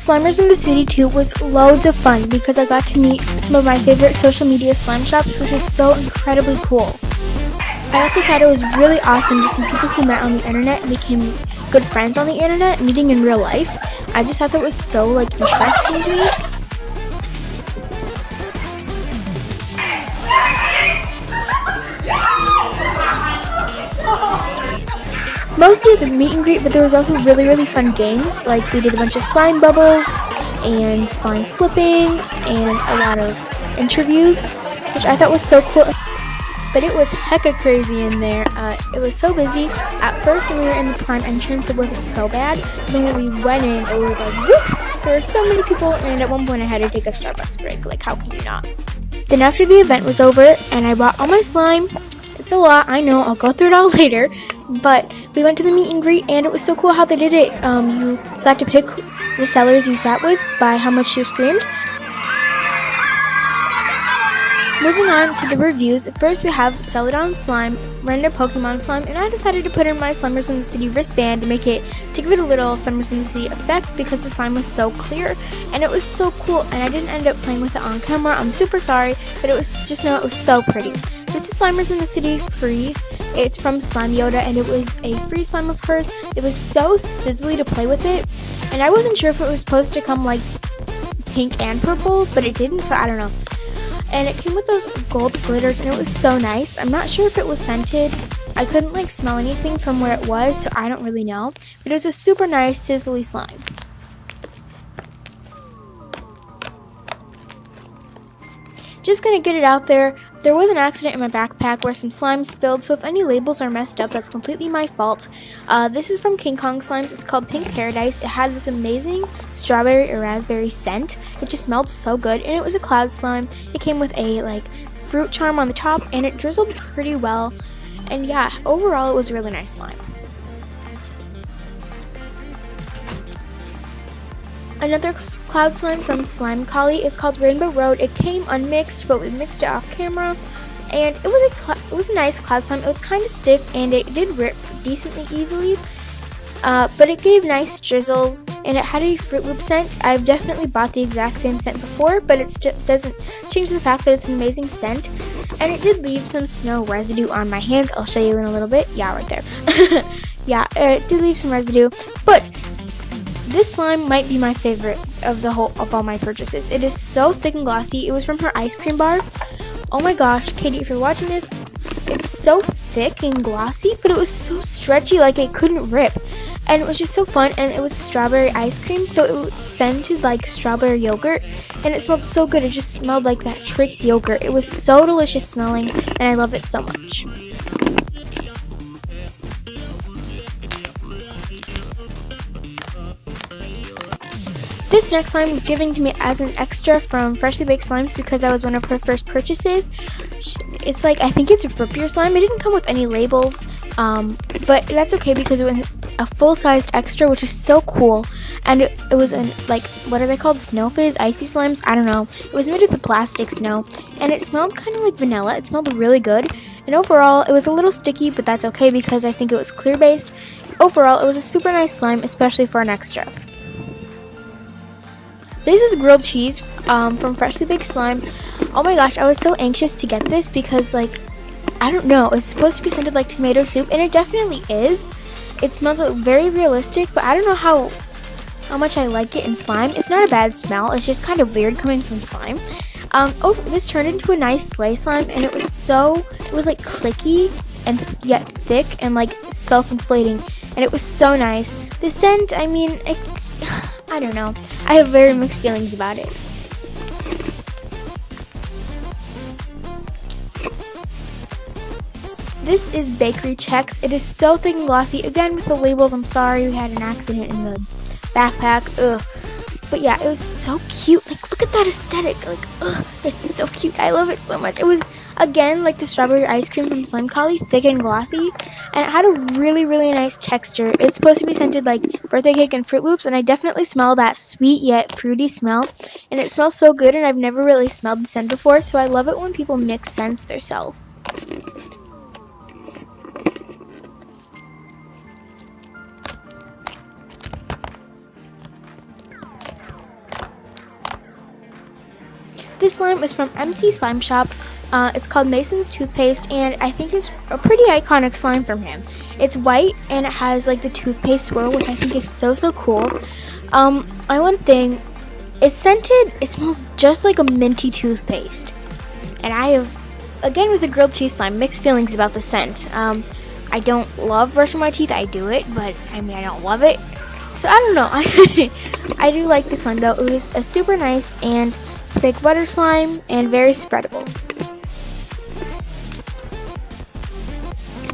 Slimers in the City 2 was loads of fun because I got to meet some of my favorite social media slime shops, which was so incredibly cool. I also thought it was really awesome to see people who met on the internet and became good friends on the internet, meeting in real life. I just thought that was so interesting to me. Mostly the meet and greet, but there was also really fun games. Like we did a bunch of slime bubbles and slime flipping and a lot of interviews, which I thought was so cool. But it was hecka crazy in there. It was so busy. At first when we were in the prime entrance, it wasn't so bad. But then when we went in, it was like, woof! There were so many people, and at one point I had to take a Starbucks break. Like, how can you not? Then after the event was over, and I bought all my slime. It's a lot, I know, I'll go through it all later. But we went to the meet and greet, and it was so cool how they did it. You got to pick the sellers you sat with by how much you screamed. Moving on to the reviews, first we have Celadon Slime, random Pokemon slime, and I decided to put in my Slimers in the City wristband to give it a little Slimers in the City effect because the slime was so clear and it was so cool, and I didn't end up playing with it on camera. I'm super sorry, but it was so pretty. This is Slimers in the City Freeze. It's from Slime Yoda, and it was a free slime of hers. It was so sizzly to play with it, and I wasn't sure if it was supposed to come like pink and purple, but it didn't, so I don't know. And it came with those gold glitters, and it was so nice. I'm not sure if it was scented. I couldn't smell anything from where it was, so I don't really know. But it was a super nice sizzly slime. Just gonna get it out there. There was an accident in my backpack where some slime spilled, so if any labels are messed up, that's completely my fault. This is from King Kong Slimes. It's called Pink Paradise. It had this amazing strawberry or raspberry scent. It just smelled so good, and it was a cloud slime. It came with a fruit charm on the top, and it drizzled pretty well. And yeah, overall it was a really nice slime. Another cloud slime from Slime Collie is called Rainbow Road. It came unmixed, but we mixed it off camera, and it was a nice cloud slime. It was kind of stiff, and it did rip decently easily, but it gave nice drizzles, and it had a Fruit Loop scent. I've definitely bought the exact same scent before, but it doesn't change the fact that it's an amazing scent, and it did leave some snow residue on my hands. I'll show you in a little bit. Yeah, right there. Yeah, it did leave some residue, but this slime might be my favorite of all my purchases. It is so thick and glossy. It was from her ice cream bar. Oh my gosh, Katie, if you're watching this, it's so thick and glossy, but it was so stretchy, it couldn't rip. And it was just so fun, and it was a strawberry ice cream, so it was scented like strawberry yogurt, and it smelled so good. It just smelled like that Trix yogurt. It was so delicious smelling, and I love it so much. This next slime was given to me as an extra from Freshly Baked Slimes because I was one of her first purchases. It's I think it's a Rip Your Slime. It didn't come with any labels, but that's okay because it was a full-sized extra, which is so cool. And it was what are they called? Snow Fizz? Icy Slimes? I don't know. It was made with the plastic snow, and it smelled kind of like vanilla. It smelled really good. And overall, it was a little sticky, but that's okay because I think it was clear-based. Overall, it was a super nice slime, especially for an extra. This is grilled cheese from Freshly Baked Slime. Oh my gosh, I was so anxious to get this because, I don't know, it's supposed to be scented like tomato soup, and it definitely is. It smells very realistic, but I don't know how much I like it in slime. It's not a bad smell, it's just kind of weird coming from slime. This turned into a nice sleigh slime, and it was clicky and yet thick and self-inflating, and it was so nice. The scent, I mean, I don't know. I have very mixed feelings about it. This is Bakery Chex. It is so thick and glossy. Again, with the labels, I'm sorry we had an accident in the backpack. Ugh. But yeah, it was so cute. Look at that aesthetic. Ugh, it's so cute. I love it so much. It was, again, like the strawberry ice cream from Slime Collie, thick and glossy. And it had a really nice texture. It's supposed to be scented like birthday cake and Fruit Loops, and I definitely smell that sweet yet fruity smell. And it smells so good, and I've never really smelled the scent before, so I love it when people mix scents themselves. This slime is from MC Slime Shop. It's called Mason's Toothpaste, and I think it's a pretty iconic slime from him. It's white, and it has like the toothpaste swirl, which I think is so cool. My one thing, it's scented. It smells just like a minty toothpaste, and I have, again with the grilled cheese slime, mixed feelings about the scent. I don't love brushing my teeth. I do it, but I mean I don't love it. So I don't know. I do like this slime though. It was a super nice and thick butter slime and very spreadable.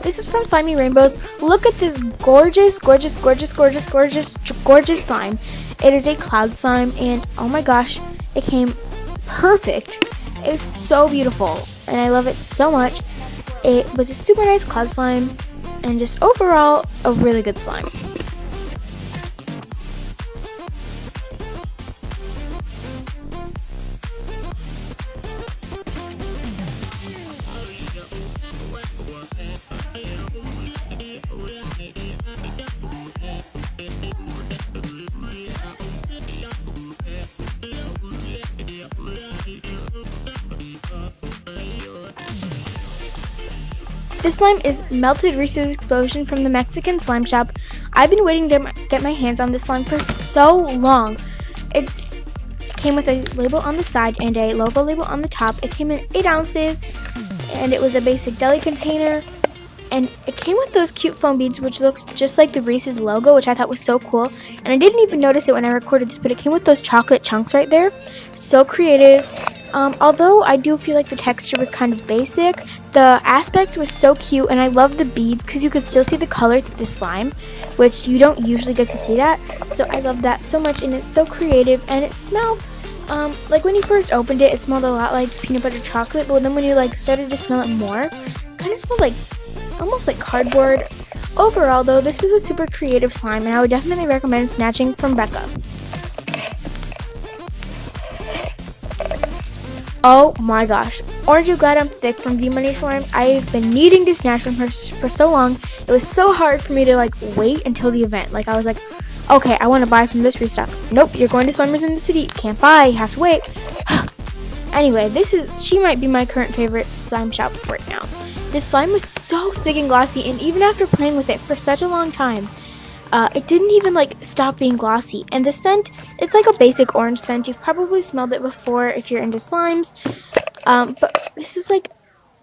This is from Slimy Rainbows. Look at this gorgeous slime. It is a cloud slime, and oh my gosh, it came perfect. It's so beautiful, and I love it so much. It was a super nice cloud slime, and just overall, a really good slime. This slime is Melted Reese's Explosion from the Mexican Slime Shop. I've been waiting to get my hands on this slime for so long. It came with a label on the side and a logo label on the top. It came in 8 ounces, and it was a basic deli container. And it came with those cute foam beads, which looks just like the Reese's logo, which I thought was so cool. And I didn't even notice it when I recorded this, but it came with those chocolate chunks right there. So creative. Although I do feel like the texture was kind of basic, the aspect was so cute, and I love the beads because you could still see the color through the slime, which you don't usually get to see that. So I love that so much, and it's so creative, and it smelled like when you first opened it, it smelled a lot like peanut butter chocolate, but then when you like started to smell it more, it kind of smelled like almost like cardboard. Overall though, this was a super creative slime, and I would definitely recommend snatching from Becca. Oh my gosh, Aren't You Glad I'm Thick from V-Money Slimes. I've been needing to snatch from her for so long. It was so hard for me to like wait until the event. Like I was like, okay, I want to buy from this restock. Nope, you're going to Slimers in the City. Can't buy, you have to wait. Anyway, she might be my current favorite slime shop right now. This slime was so thick and glossy, and even after playing with it for such a long time, it didn't even like stop being glossy. And the scent, it's like a basic orange scent. You've probably smelled it before if you're into slimes. But this is like,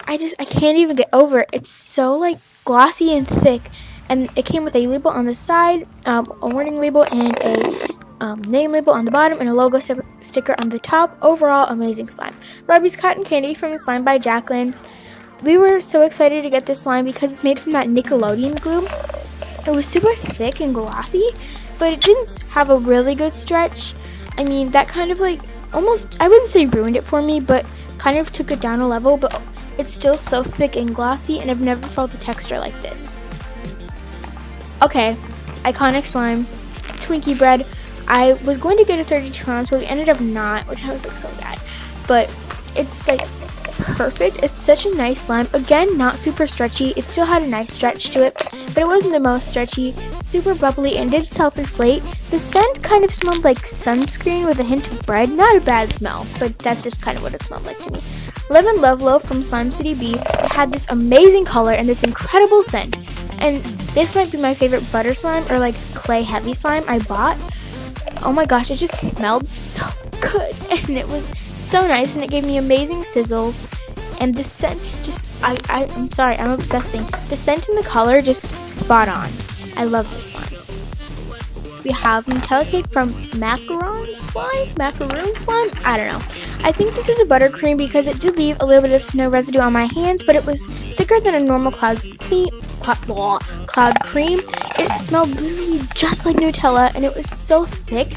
I can't even get over it. It's so like glossy and thick. And it came with a label on the side, a warning label, and a name label on the bottom, and a logo sticker on the top. Overall, amazing slime. Barbie's Cotton Candy from Slime by Jacqueline. We were so excited to get this slime because it's made from that Nickelodeon glue. It was super thick and glossy, but it didn't have a really good stretch. I mean, that kind of like almost, I wouldn't say ruined it for me, but kind of took it down a level. But it's still so thick and glossy, and I've never felt a texture like this. Okay, iconic slime, Twinkie bread. I was going to get a 32 ounce, but we ended up not, which I was like so sad. But it's like perfect. It's such a nice slime. Again, not super stretchy. It still had a nice stretch to it, but it wasn't the most stretchy. Super bubbly and did self-inflate. The scent kind of smelled like sunscreen with a hint of bread. Not a bad smell, but that's just kind of what it smelled like to me. Lemon Love Loaf from Slime City B. It had this amazing color and this incredible scent. And this might be my favorite butter slime or like clay heavy slime I bought. Oh my gosh, it just smelled so good, and it was so nice, and it gave me amazing sizzles. And the scent just, I'm sorry, I'm obsessing. The scent and the color just spot on. I love this slime. We have Nutella cake from Macaron Slime? I don't know. I think this is a buttercream because it did leave a little bit of snow residue on my hands, but it was thicker than a normal cloud cream. It smelled literally just like Nutella, and it was so thick.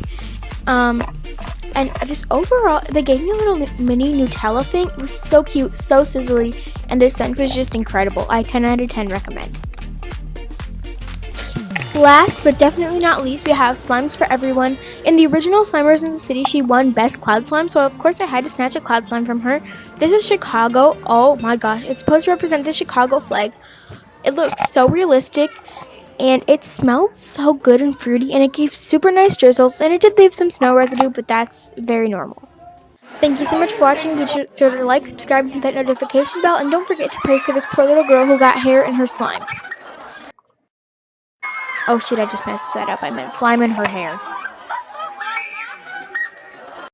And just overall, they gave me a little mini Nutella thing. It was so cute, so sizzly, and this scent was just incredible. I 10 out of 10 recommend. Last but definitely not least, we have Slimes for Everyone. In the original Slimers in the City, she won Best Cloud Slime, so of course I had to snatch a cloud slime from her. This is Chicago. Oh my gosh, it's supposed to represent the Chicago flag. It looked so realistic, and it smelled so good and fruity, and it gave super nice drizzles, and it did leave some snow residue, but that's very normal. Thank you so much for watching. Be sure to like, subscribe, and hit that notification bell. And don't forget to pray for this poor little girl who got hair in her slime. Oh shit, I just messed that up. I meant slime in her hair.